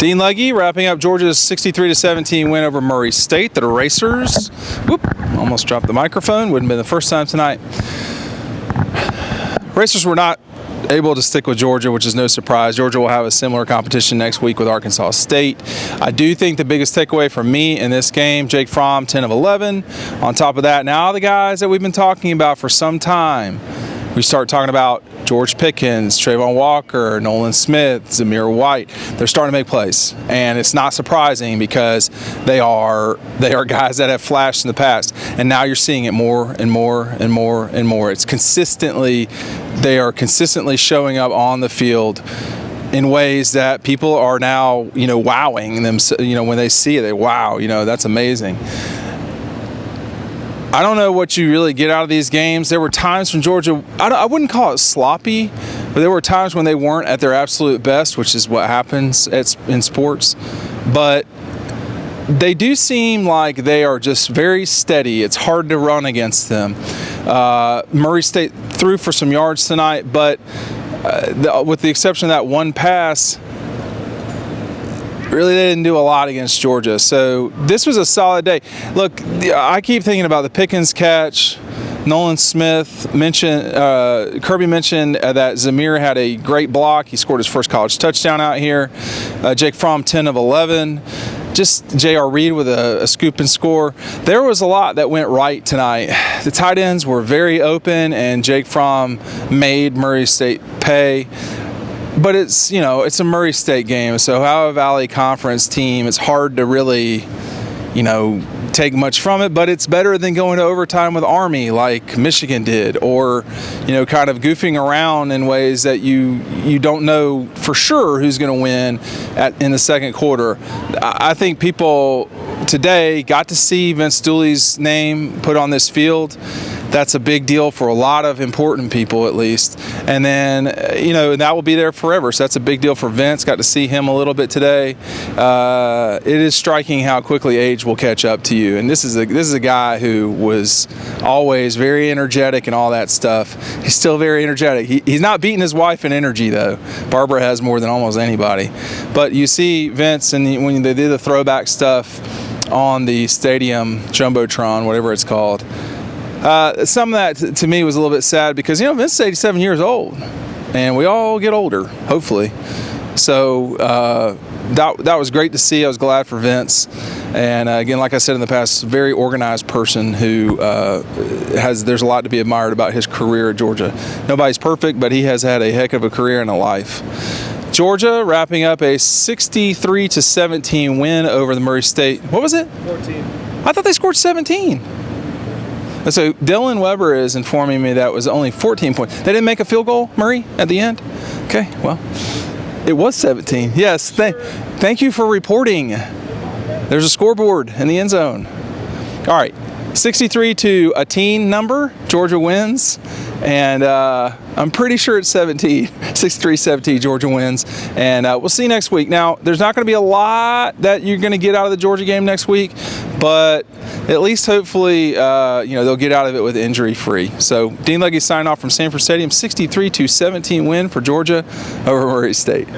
Dean Legge wrapping up Georgia's 63-17 win over Murray State. The Racers, almost dropped the microphone. Wouldn't have been the first time tonight. Racers were not able to stick with Georgia, which is no surprise. Georgia will have a similar competition next week with Arkansas State. I do think the biggest takeaway for me in this game, Jake Fromm, 10 of 11. On top of that, now the guys that we've been talking about for some time, we start talking about George Pickens, Trayvon Walker, Nolan Smith, Zamir White. They're starting to make plays, and it's not surprising because they are guys that have flashed in the past, and now you're seeing it more and more and more and more. They are consistently showing up on the field in ways that people are now, wowing them. When they see it, they wow, that's amazing. I don't know what you really get out of these games. There were times when Georgia, I wouldn't call it sloppy, but there were times when they weren't at their absolute best, which is what happens in sports. But they do seem like they are just very steady. It's hard to run against them. Murray State threw for some yards tonight, but with the exception of that one pass, really, they didn't do a lot against Georgia. So this was a solid day. Look, I keep thinking about the Pickens catch. Nolan Smith Kirby mentioned that Zamir had a great block. He scored his first college touchdown out here. Jake Fromm, 10 of 11. Just J.R. Reed with a scoop and score. There was a lot that went right tonight. The tight ends were very open, and Jake Fromm made Murray State pay. But it's a Murray State game, so Ohio Valley Conference team, it's hard to really, take much from it, but it's better than going to overtime with Army like Michigan did, or, kind of goofing around in ways that you don't know for sure who's going to win in the second quarter. I think people today got to see Vince Dooley's name put on this field. That's a big deal for a lot of important people, at least. And then, that will be there forever. So that's a big deal for Vince. Got to see him a little bit today. It is striking how quickly age will catch up to you. And this is a guy who was always very energetic and all that stuff. He's still very energetic. He's not beating his wife in energy, though. Barbara has more than almost anybody. But you see Vince, and when they did the throwback stuff on the stadium, Jumbotron, whatever it's called, some of that to me was a little bit sad because Vince is 87 years old, and we all get older, hopefully. So that was great to see. I was glad for Vince, and again, like I said in the past, very organized person who there's a lot to be admired about his career at Georgia. Nobody's perfect, but he has had a heck of a career and a life. Georgia wrapping up a 63-17 win over the Murray State. What was it? 14. I thought they scored 17. So Dylan Weber is informing me that was only 14 points. They didn't make a field goal, Murray, at the end? Okay, well, it was 17. Yes, thank you for reporting. There's a scoreboard in the end zone. All right, 63 to a teen number. Georgia wins, and I'm pretty sure it's 17. 63-17, Georgia wins, and we'll see next week. Now, there's not going to be a lot that you're going to get out of the Georgia game next week, but at least hopefully, they'll get out of it with injury-free. So Dean Legge signing off from Sanford Stadium, 63-17 win for Georgia over Murray State.